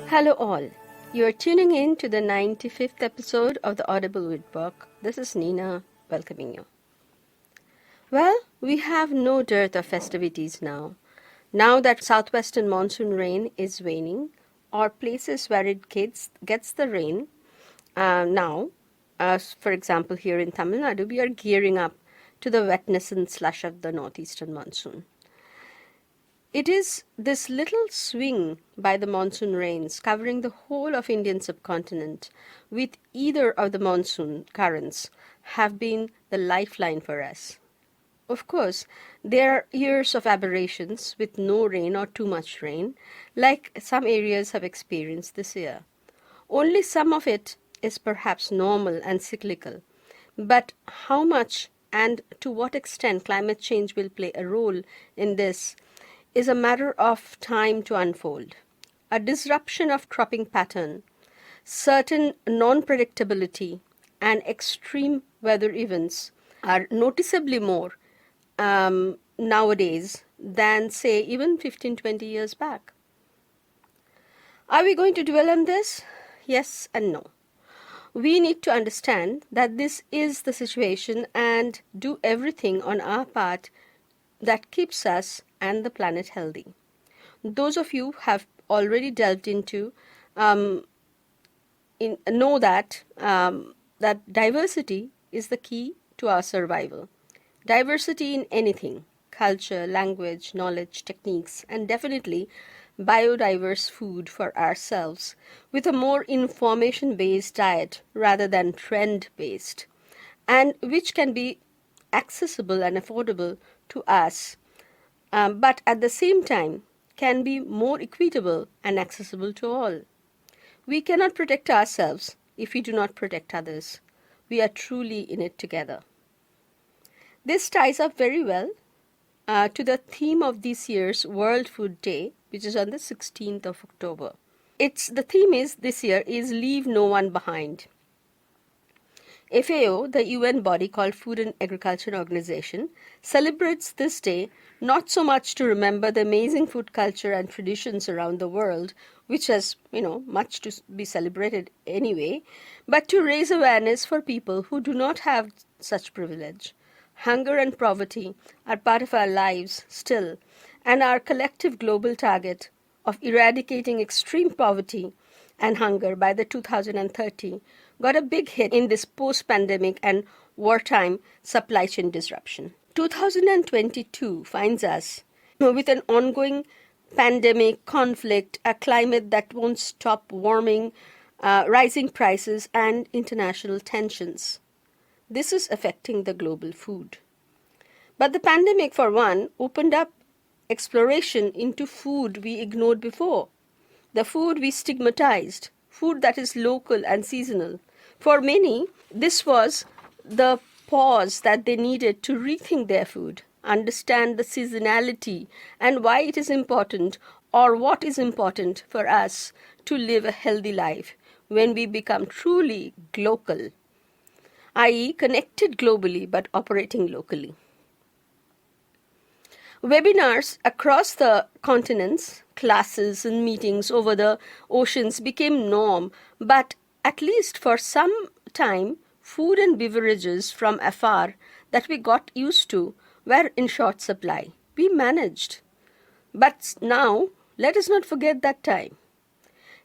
Hello all. You are tuning in to the 95th episode of the Audible Woodbook. This is Nina welcoming you. Well, we have no dearth of festivities now. Now that southwestern monsoon rain is waning, or places where it gets the rain, now, as for example here in Tamil Nadu, we are gearing up to the wetness and slush of the northeastern monsoon. It is this little swing by the monsoon rains covering the whole of Indian subcontinent with either of the monsoon currents have been the lifeline for us. Of course, there are years of aberrations with no rain or too much rain, like some areas have experienced this year. Only some of it is perhaps normal and cyclical, but how much and to what extent climate change will play a role in this is a matter of time to unfold. A disruption of cropping pattern, certain non-predictability, and extreme weather events are noticeably more nowadays than, say, even 15-20 years back. Are we going to dwell on this? Yes and no. We need to understand that this is the situation and do everything on our part that keeps us and the planet healthy. Those of you who have already delved into know that that diversity is the key to our survival. Diversity in anything, culture, language, knowledge, techniques, and definitely biodiverse food for ourselves with a more information-based diet rather than trend-based, and which can be accessible and affordable to us, but at the same time can be more equitable and accessible to all. We cannot protect ourselves if we do not protect others. We are truly in it together. This ties up very well to the theme of this year's World Food Day, which is on the 16th of October. The theme is this year is Leave No One Behind. FAO, the UN body called Food and Agriculture Organization, celebrates this day not so much to remember the amazing food culture and traditions around the world, which has, much to be celebrated anyway, but to raise awareness for people who do not have such privilege. Hunger and poverty are part of our lives still, and our collective global target of eradicating extreme poverty and hunger by the 2030 got a big hit in this post-pandemic and wartime supply chain disruption. 2022 finds us with an ongoing pandemic, conflict, a climate that won't stop warming, rising prices, and international tensions. This is affecting the global food. But the pandemic, for one, opened up exploration into food we ignored before. The food we stigmatized, food that is local and seasonal. For many, this was the pause that they needed to rethink their food, understand the seasonality and why it is important or what is important for us to live a healthy life when we become truly glocal, i.e. connected globally but operating locally. Webinars across the continents, classes and meetings over the oceans became norm, but at least for some time, food and beverages from afar that we got used to were in short supply. We managed. But now, let us not forget that time.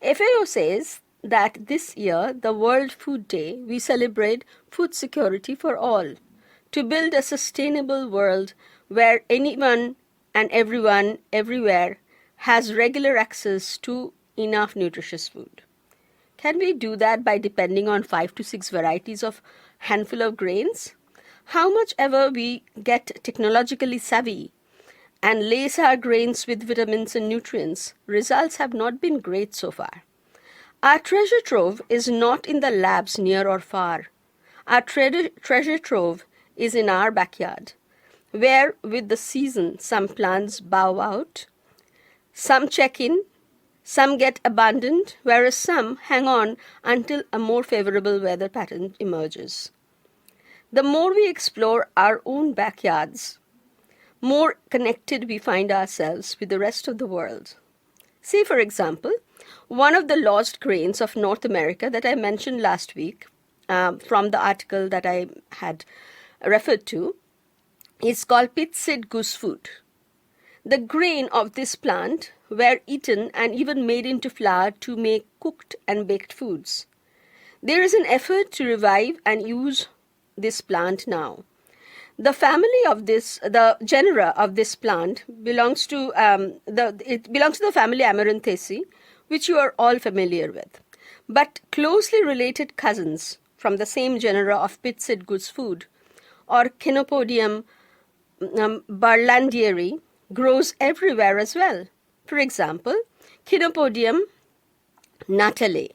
FAO says that this year, the World Food Day, we celebrate food security for all, to build a sustainable world where anyone and everyone, everywhere, has regular access to enough nutritious food. Can we do that by depending on 5 to 6 varieties of handful of grains? How much ever we get technologically savvy and lace our grains with vitamins and nutrients, results have not been great so far. Our treasure trove is not in the labs near or far. Our treasure trove is in our backyard, where with the season some plants bow out, some check in, some get abandoned, whereas some hang on until a more favorable weather pattern emerges. The more we explore our own backyards, more connected we find ourselves with the rest of the world. See, for example, One of the lost grains of North America that I mentioned last week from the article that I had referred to is called pitseed goosefoot. The grain of this plant were eaten and even made into flour to make cooked and baked foods. There is an effort to revive and use this plant now. The genera of this plant belongs to the family Amaranthaceae, which you are all familiar with. But closely related cousins from the same genera of pitseed goosefoot, or Chenopodium barlandieri, grows everywhere as well. For example, Chenopodium natale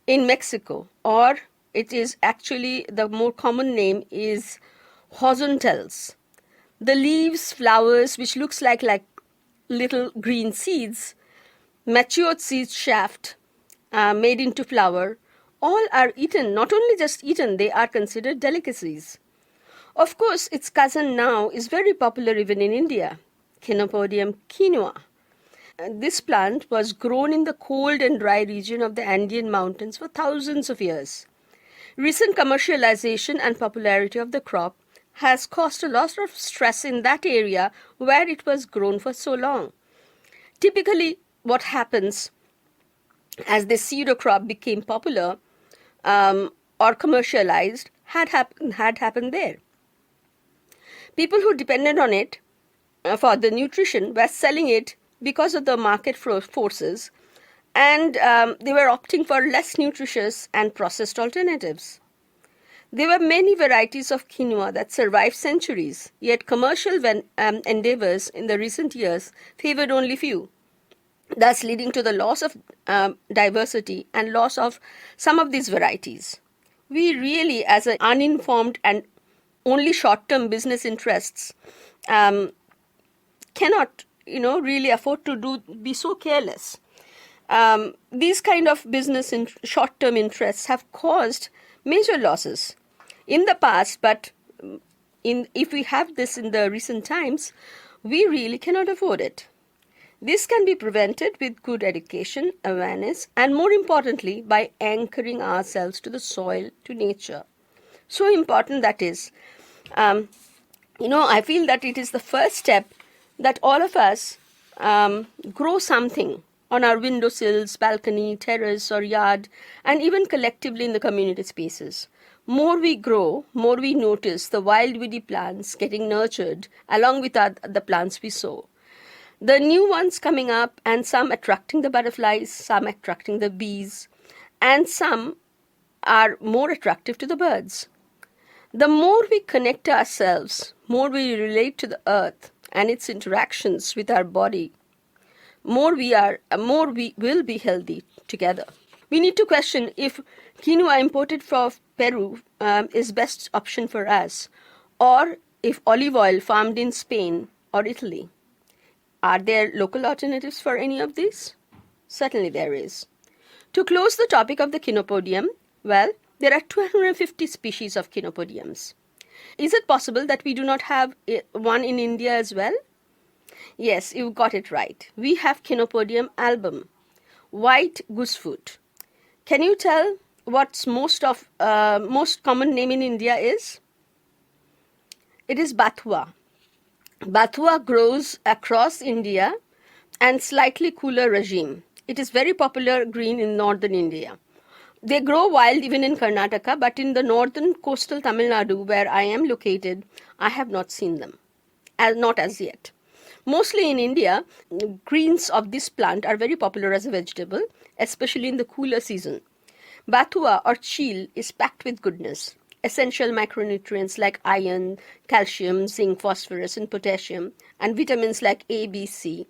in Mexico, or it is actually the more common name is horizontals. The leaves, flowers, which looks like little green seeds, matured seed shaft made into flour, all are eaten. Not only just eaten, they are considered delicacies. Of course, its cousin now is very popular even in India, Chenopodium quinoa. This plant was grown in the cold and dry region of the Andean mountains for thousands of years. Recent commercialization and popularity of the crop has caused a lot of stress in that area where it was grown for so long. Typically, what happens as the pseudo crop became popular or commercialized had happened there. People who depended on it for the nutrition were selling it because of the market forces, and they were opting for less nutritious and processed alternatives. There were many varieties of quinoa that survived centuries, yet commercial endeavors in the recent years favored only few, thus leading to the loss of diversity and loss of some of these varieties. We really, as an uninformed and only short-term business interests, cannot, really afford to be so careless. These kind of business short-term interests have caused major losses in the past, but if we have this in the recent times, we really cannot afford it. This can be prevented with good education, awareness, and more importantly, by anchoring ourselves to the soil, to nature. So important that is. I feel that it is the first step that all of us grow something on our windowsills, balcony, terrace, or yard, and even collectively in the community spaces. More we grow, more we notice the wild weedy plants getting nurtured along with the plants we sow. The new ones coming up, and some attracting the butterflies, some attracting the bees, and some are more attractive to the birds. The more we connect ourselves, more we relate to the earth and its interactions with our body, more we will be healthy together. We need to question if quinoa imported from Peru is best option for us, or if olive oil farmed in Spain or Italy. Are there local alternatives for any of these? Certainly there is. To close the topic of the Chenopodium, well, there are 250 species of Chenopodiums. Is it possible that we do not have one in India as well? Yes, you got it right. We have Chenopodium album, white goosefoot. Can you tell what's most common name in India is? It is Bathua. Bathua grows across India and slightly cooler regime. It is very popular green in northern India. They grow wild even in Karnataka, but in the northern coastal Tamil Nadu, where I am located, I have not seen them, not as yet. Mostly in India, greens of this plant are very popular as a vegetable, especially in the cooler season. Bathua or chil is packed with goodness, essential micronutrients like iron, calcium, zinc, phosphorus, and potassium, and vitamins like A, B, C,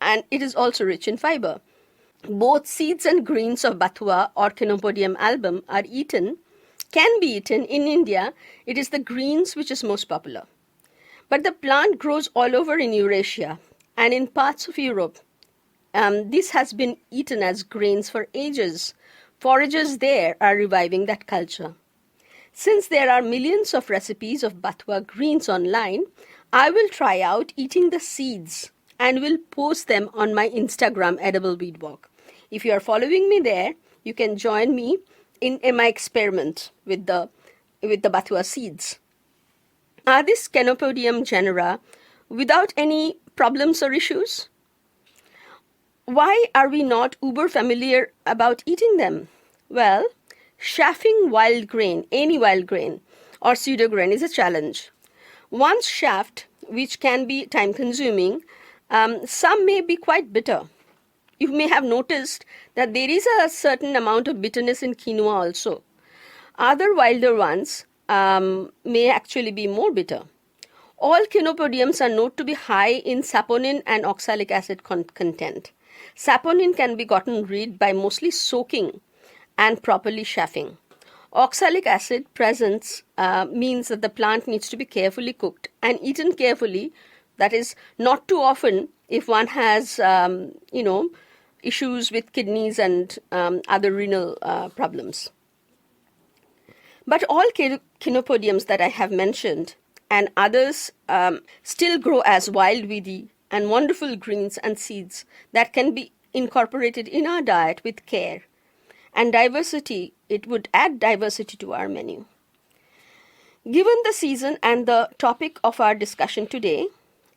and it is also rich in fiber. Both seeds and greens of Bathua or Chenopodium album can be eaten. In India, it is the greens which is most popular. But the plant grows all over in Eurasia and in parts of Europe. This has been eaten as grains for ages. Foragers there are reviving that culture. Since there are millions of recipes of Bathua greens online, I will try out eating the seeds and will post them on my Instagram Edible Weed Walk. If you are following me there, you can join me in my experiment with the bathua seeds. Are these Chenopodium genera without any problems or issues? Why are we not uber familiar about eating them? Well, chaffing wild grain, any wild grain or pseudograin, is a challenge. Once chaffed, which can be time consuming, some may be quite bitter. You may have noticed that there is a certain amount of bitterness in quinoa also. Other wilder ones may actually be more bitter. All Chenopodiums are known to be high in saponin and oxalic acid content. Saponin can be gotten rid by mostly soaking and properly chaffing. Oxalic acid presence means that the plant needs to be carefully cooked and eaten carefully, that is, not too often if one has, issues with kidneys and other renal problems. But all Chenopodiums that I have mentioned and others still grow as wild weedy and wonderful greens and seeds that can be incorporated in our diet with care. And diversity, it would add diversity to our menu. Given the season and the topic of our discussion today,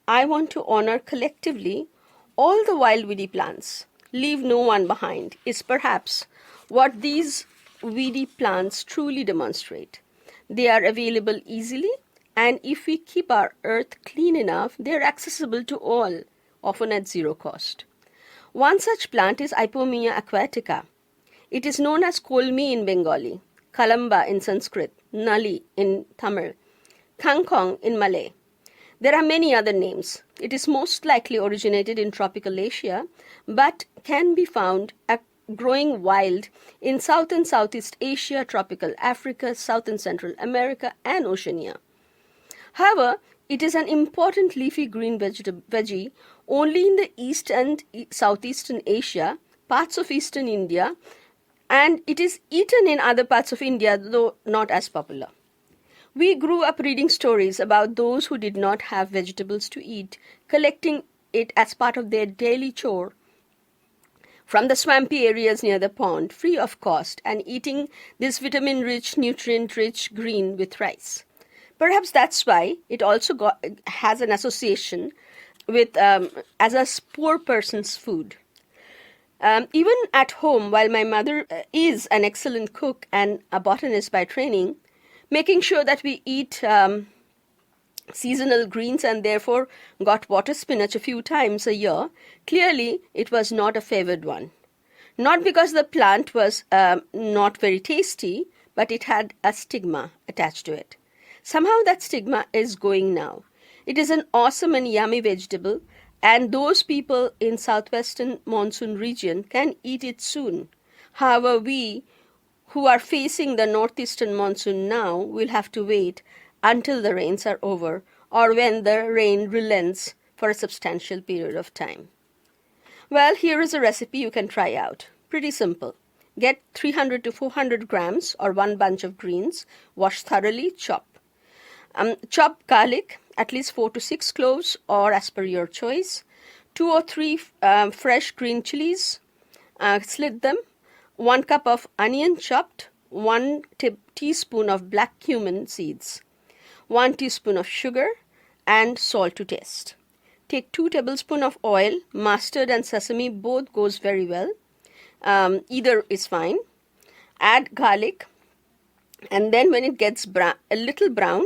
I want to honor collectively all the wild weedy plants. Leave no one behind is perhaps what these weedy plants truly demonstrate. They are available easily, and if we keep our earth clean enough, they are accessible to all, often at zero cost. One such plant is Ipomea aquatica. It is known as kolmi in Bengali, kalamba in Sanskrit, nali in Tamil, kangkong in Malay. There are many other names. It is most likely originated in tropical Asia, but can be found growing wild in South and Southeast Asia, tropical Africa, South and Central America, and Oceania. However, it is an important leafy green veggie only in the East and Southeastern Asia, parts of Eastern India, and it is eaten in other parts of India, though not as popular. We grew up reading stories about those who did not have vegetables to eat, collecting it as part of their daily chore from the swampy areas near the pond, free of cost, and eating this vitamin-rich, nutrient-rich green with rice. Perhaps that's why it also has an association with as a poor person's food. Even at home, while my mother is an excellent cook and a botanist by training, making sure that we eat seasonal greens and therefore got water spinach a few times a year, clearly it was not a favored one. Not because the plant was not very tasty, but it had a stigma attached to it. Somehow that stigma is going now. It is an awesome and yummy vegetable, and those people in southwestern monsoon region can eat it soon. However, we who are facing the northeastern monsoon now will have to wait until the rains are over or when the rain relents for a substantial period of time. Well, here is a recipe you can try out. Pretty simple. Get 300 to 400 grams or one bunch of greens, wash thoroughly, chop. Chop garlic, at least 4 to 6 cloves or as per your choice. 2 or 3 fresh green chilies, slit them. 1 cup of onion chopped, 1 teaspoon of black cumin seeds, 1 teaspoon of sugar, and salt to taste. Take 2 tablespoons of oil. Mustard and sesame both goes very well. Either is fine. Add garlic, and then when it gets a little brown,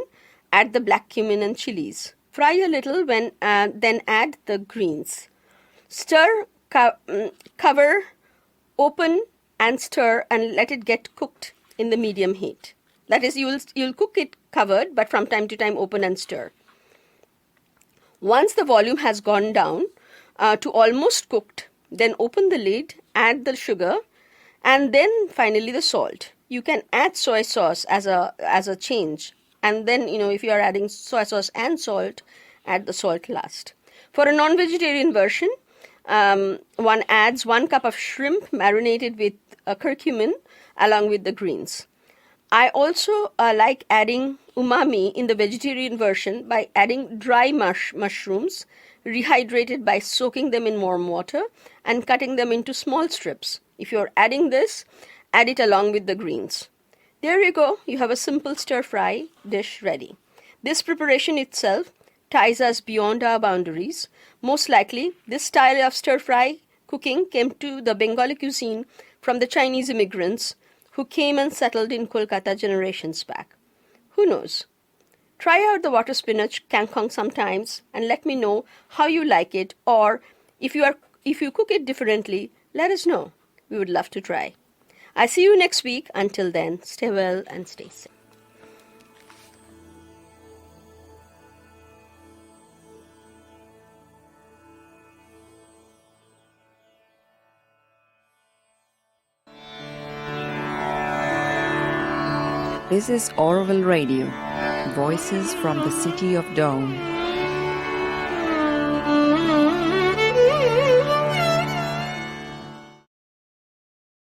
add the black cumin and chilies. Fry a little, then add the greens. Stir, cover, open, and stir and let it get cooked in the medium heat. That is, you'll cook it covered, but from time to time open and stir. Once the volume has gone down to almost cooked, then open the lid, add the sugar, and then finally the salt. You can add soy sauce as a change, and then if you are adding soy sauce and salt, add the salt last. For a non-vegetarian version, one adds 1 cup of shrimp marinated with curcumin along with the greens. I also like adding umami in the vegetarian version by adding dry mushrooms, rehydrated by soaking them in warm water and cutting them into small strips. If you're adding this, add it along with the greens. There you go, you have a simple stir-fry dish ready. This preparation itself ties us beyond our boundaries. Most likely, this style of stir-fry cooking came to the Bengali cuisine from the Chinese immigrants who came and settled in Kolkata generations back. Who knows? Try out the water spinach kangkong sometimes and let me know how you like it, or if you cook it differently, let us know. We would love to try. I see you next week. Until then, stay well and stay safe. This is Orville Radio, voices from the city of Dawn.